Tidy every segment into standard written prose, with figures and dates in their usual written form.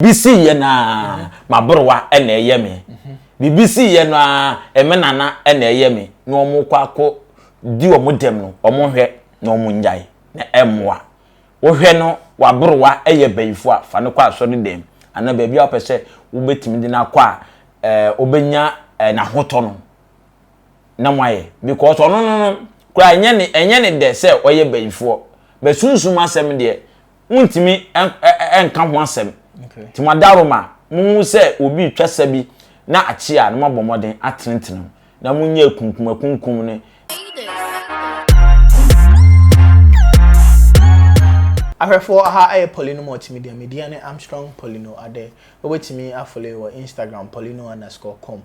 bisi ye na maborwa ena eye me bibisi ye na emenana ena eye me no mo kwako di omo dem no omo hwe na omo njai na emwa wo hwe no waborwa eye bayifo a fa ne kwa so ne dem ana ba bia opese wo betimi di na kwa obenya na hoto no na mwaye because no kwa enye ne de se oye bayifo be sunsum asem de untimi enka ho asem ti madaroma mu se obi twasa bi na achia na mabomoden atentene na munye kunkum ne Ahwefo aha aye Poleeno Multimedia media ne Armstrong Poleeno ade obetimi afole wo Instagram poleeno_com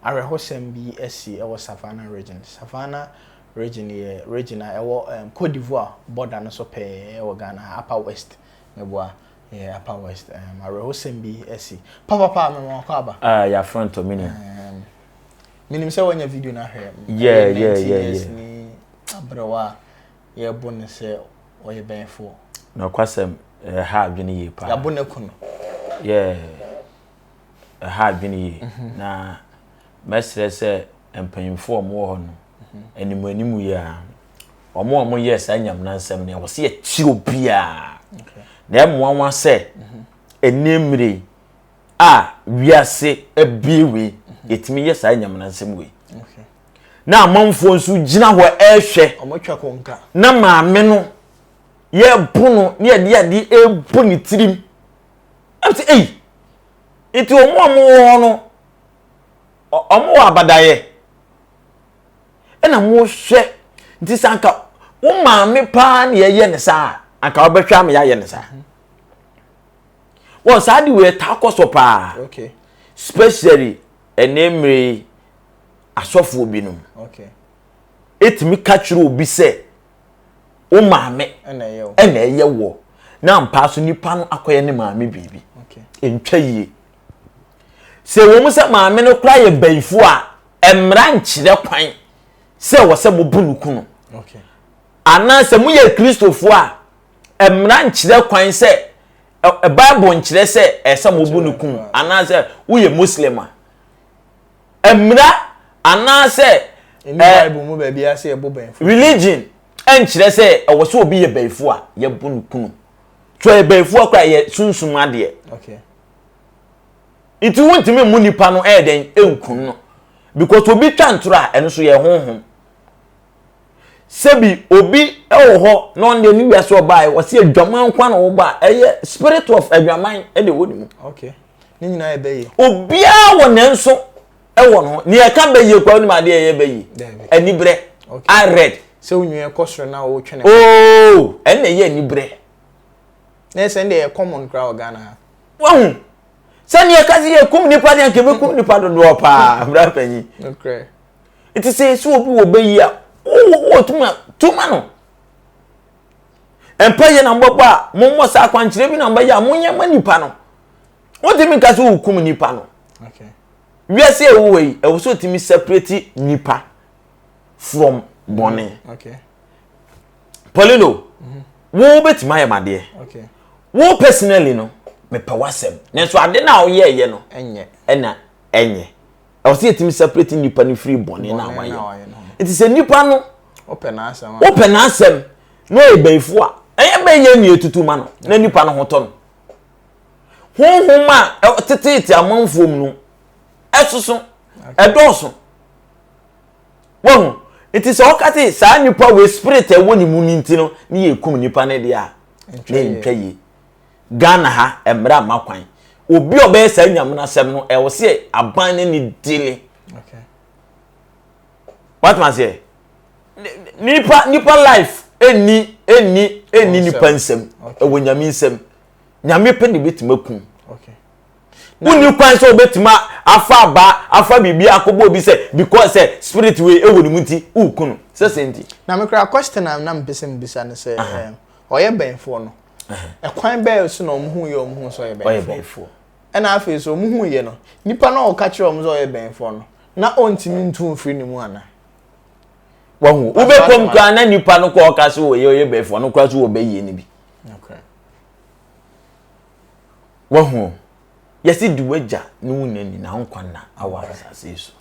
ahweho sem bi esi ewo Savannah region ye region ewo Côte d'Ivoire border no so pe ewo Ghana Upper West meboa Upper West ahweho sem bi esi papa me won kwa ba ya front of me minim se wonya video na hwe yeah ni abrewa ye bonne se oye benfo no kwasem ha adwene ye pa ya bonne kuno ha adwene ye na mesre se empanyimfo omo ho no animu ya omo yes anyam na nsem ne wo se ye chi obia na emwanwa se enemre wiase abiwe yetimi yes anyam na nsem we na amanfo nso gina ho ehwe omotwa konka na maame no ye bunu ne ade ebu ni tirim amse iti omo no omo abadaye ena mo hwe nti sanka wo maame pa ne ye ne saa anka obehwa me ye ne saa wo saadi we ta koso pa okay especially enemre asofo obinum okay etimi kachiro obi se o maame ena eye wo na mpa so nipa no akoye ne maame bibi okay entwa yie se wo mu se maame no kra ye banfo a emra nkyire kwan se wo se mo bunuku no okay ana se mu ye kristofo a emra nkyire kwan se bible nkyire se ese mo bunuku ana se wo ye muslima emra ana se bible mu ba bia se ye bo banfo religion enkyire se wo se obi ye banfo a ye bunuku no so ye banfo akwa ye sunsum ade okay it won't me money pano den enkun no because obi twantro eno so ye honhom sebi obi ewo ho no nde ni wiase obae wo se adwaman kwa na wo ba eye spirit of adwaman e de woni mu okay ni nyina e beye obi a wo nenso ewo no ni e ka beye kwa ni ma de ye beye anibre I read se unwe kosoro na wo twene enne ye anibre na se nde e common crowd Ghana wo sani akazi ye kum nipa de kebe kum nipa do pa bra panyi okay it is say so obi wo bayi a wo tuma no empaye na mbogbo a mommo sa kwankyere bi na mbaye a monye manipa no wotimi ka so kum nipa no okay wiase ewo yi ewo so timi separate nipa from bone okay Poleeno wo betima ye made okay wo personally no me pa wasem nenso ade na wo ye no enye o se etimi separate nipa ni free bone na waye it is a nipa no open asem no e banfo a enye be ye ni etutuma no na nipa no hoto no honhoma tetete amanfo mu no esoso edoso wo it is okati sa nipa we spirit e woni mu ni ntino ni ye kum nipa ne de a na ntwaye Ghana ha emra makwan obi obe sa nyam na sem no e wo se aban ne ni dile okay what man say nipa life eni nipa nsem e wo nyam nsem nyame pe ne betimakum okay uni kwan so betima afa bibi akobo obi se because say spirit we e wo ni munti ukunu se senti na me kra question na mpesem bisa ne se oye benfo no ekwan be so na omhu ye omhu so ye benfo na afi so omhu ye no nipa na o ka kire omzo ye benfo no na ontimi ntu mfiri ni mu ana wahu ube kom kwa na nipa no ko ka so ye benfo no kwa so wo be ye ni bi okay wahu yesi duwaja no nani na honkwana awara asase so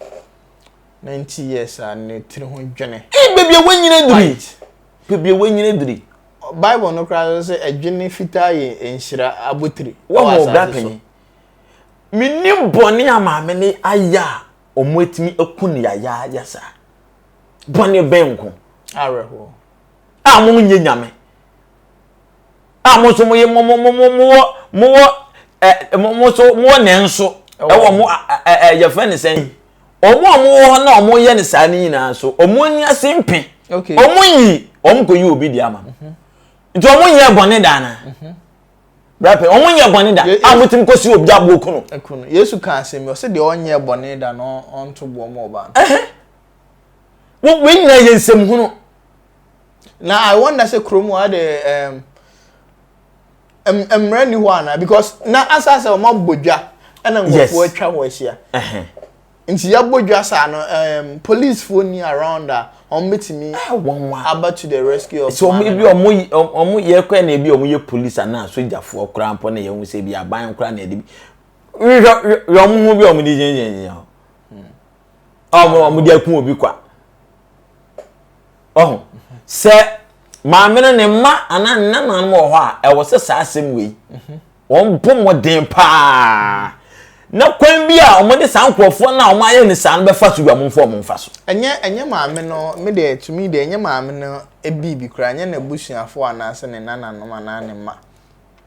90 years and tiri ho dwene baby wanyina duri baby wanyina duri Bible no cry say adwene fita ye enhira abotiri wo mo brapeni minim boni amame ne aya omwetimi akun ya yasa boni benko areho amu nye nyame amu so mo ye mo so mo nenso ewo mo ye fa ne sen omo na omo ye ne sa ne nyina so omo nya simpe okay omo yi omo ko yi obi di ama nti omo ye boni dana brape omo ye boni da amutim ko si obi agbo kuno Yesu kan asem o se de onye boni da no onto bo mo ba wo nyina ye nsem hunu now I wonder say kromo ade emrani ho ana because na asase o mabodwa ena ngofo atwa ho ahia nti ya bodwa sa no police phone around on metimi about to the rescue of so maybe omo ye kwa na bi omo ye police ana sojafo kra mpo na ye hu se bi aban kra na ede bi yo mo hu bi omo di jenjen omo di akun obi kwa se maamene ne ma ana nnanan mo ho a e wo se sa asem wei won bom den pa na kwan bi a omo de sankrofo na omo aye ne san be fa so gwa momfo momfa so enye maame no me de to me de enye maame no ebibi kra enye na busuafo ana se ne nananom ana ne ma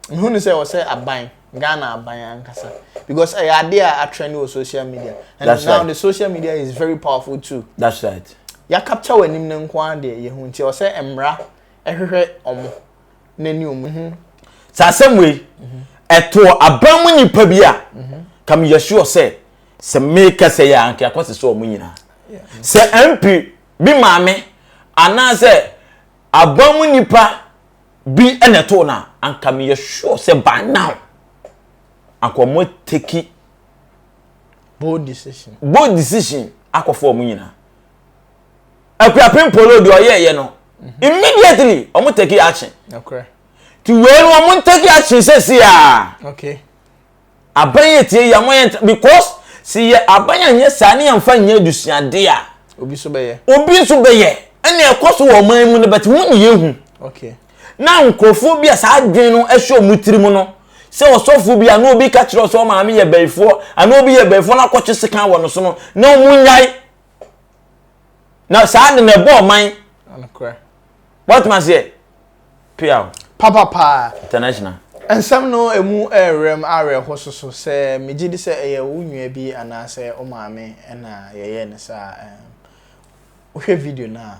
hu ne se wo se aban Ghana aban ankasa because ade a trend on social media and that's now right. The social media is very powerful too. That's right. Ya capture wanim ne nko ade ye hu nti wo se emra ehwehwe omo nani omo sa samwe eto abamu nipa bi a kam ye sure se make say ya anka kwase so omo nyina se MP bi maame ana se abamu nipa bi eneto na anka me ye sure se by now akomo take bold decision akofo omo nyina akuapem polo de oye no immediately omo take action okay ti we omo take action say okay abanye tie ya moye because see ye abanya nye sane ya mfa nye adusuade a obi so beye ene ekoso wo man mu ne bet mu ne yehu okay na nkrofo bi a sa adwen no ehwe omutiri mu no se osofo bi a no obi ka kire so maame ye bayfo ana obi ye bayfo na kwotwe sekan wo no so no na omunyai na sa de na bo man anakra what man say pia papa international ensam no emu erem are hososo se megidi se eye wunua bi ana se o maame na yeye ne sa ohwe video na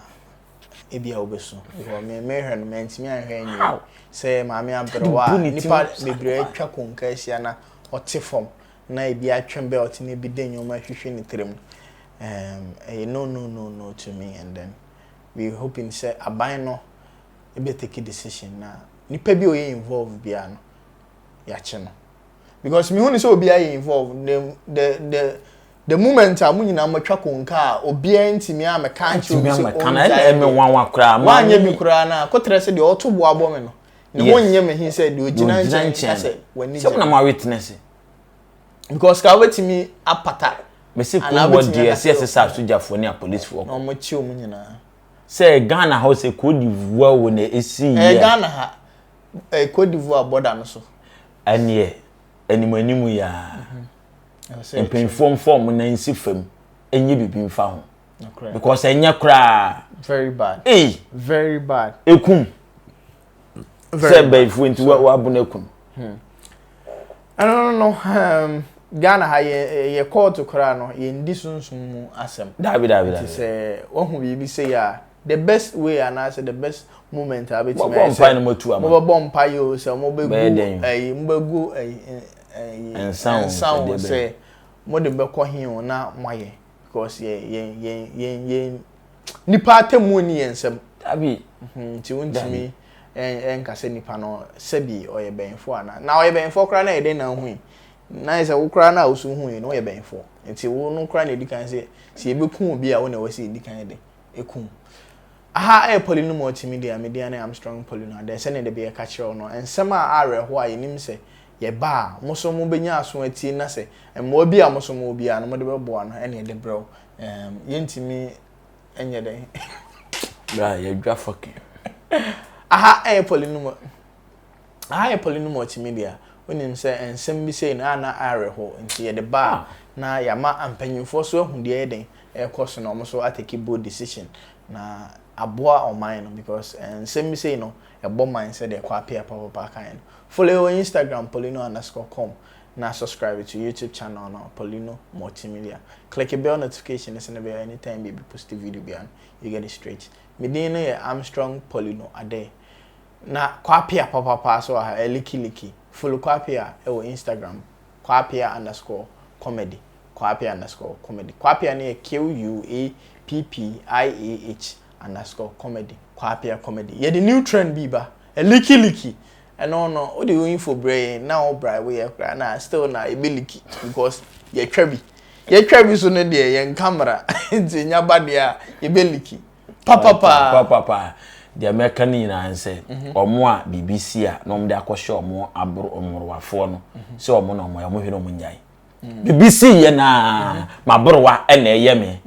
ebia obeso wo me hwe no mentimi anhwe anyi se maame abrewa nipa bebre atwa konka asia na otifom na ebia atwembe otine bi denyo ma hwehwe ne trem no to me and then we hoping say aban no ebe take a decision na nipa bi oye involved bia no ya che no because me huni so obi aye involved the moment amu nyina matwa konka obi antimi ameka anche obi so kana eme wanwa kra ma anya bi kra na kotre se de otobo abo me no ne wonye me hin se de ogina nche se wani se na ma witness because ka wetimi apata me se ko wo DSS sa sojafo ne police for no mo chi omu nyina se Ghana house Cote d'Ivoire wo na esi ye Ghana ha Cote d'Ivoire border no so anie animu ya empinform form na nsi fam enye bibi mfa ho because enye kra very bad very bad ekum se bayfu nti wa bu na ekum I don't know Ghana ha ye court kra no ye ndi sunsun mu asem dabi say wohu bibi say ya the best way and I say the best moment I bet me say mo bomb yo say mo begu and sound say mo de be ko hin na moye because ye nipa temu ni ensem dabi ti wontimi enka se nipa no sebi oye benfo ana na oye benfo kra na ede na hu na is a ukra na osu hu no oye benfo nti wo no kra na edikan se ebeku obi a wo na wase edikan de ekun aha Poleeno multimedia media na am strong Poleeno there say na de be catch no ensema are ho a yenim se ye ba mo so mo benya aso ati na se mo bi a mo so mo bi a no mo de bebo no ene de bro yentimi enye den bra ye dwa fucking aha Poleeno Multimedia wonim se ensem bi sei na na areho nti ye de ba na yama ampanyimfo so ahu de eden course no mo so atake bold decision na aboa oman no because ensem bi sei no ebo man se de Quappiah papa kan follow on Instagram Poleeno_com na subscribe to YouTube channel no Poleeno Multimedia. Click the bell notification is never anytime we post a video beyond you get it straight. Me dey Armstrong Poleeno ade. Na Quappiah papa so ha liki. Follow Quappiah on Instagram Quappiah_comedy. Quappiah_comedy. Quappiah ne QUAPPIAH_comedy. Quappiah comedy. Yeah, the new trend biba. Liki. And no, what do you info brain now? Bra we are na still na ability because ye trebi so no dey ye camera nti nya ba dia ye beliki papa the American na say omo a BBC a no mde akɔhye omo abro omorwafo no se omo no omo ya mo hwe no munyan BBC ye na mabrowa na eye me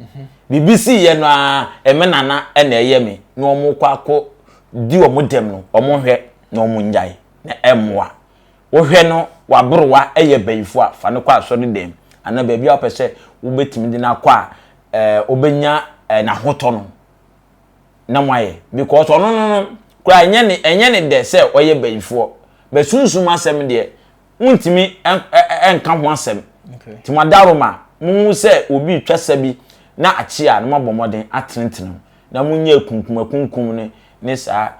BBC ye no a emenana na eye me no omo kwako di omo dem no omo hwe no munyan na emwa wo hwe no wabrowa eye bayifo a fa ne kwa asori dem ana ba bia opese wo betimi di na kwa obenya na hoto no na mwaye because no kwa enye ne de se oye bayifo be sunsum asem de untimi enka ho asem ti madaroma mu se obi twasa bi na achia na mabomoden atenetene na munye kunkum ne sa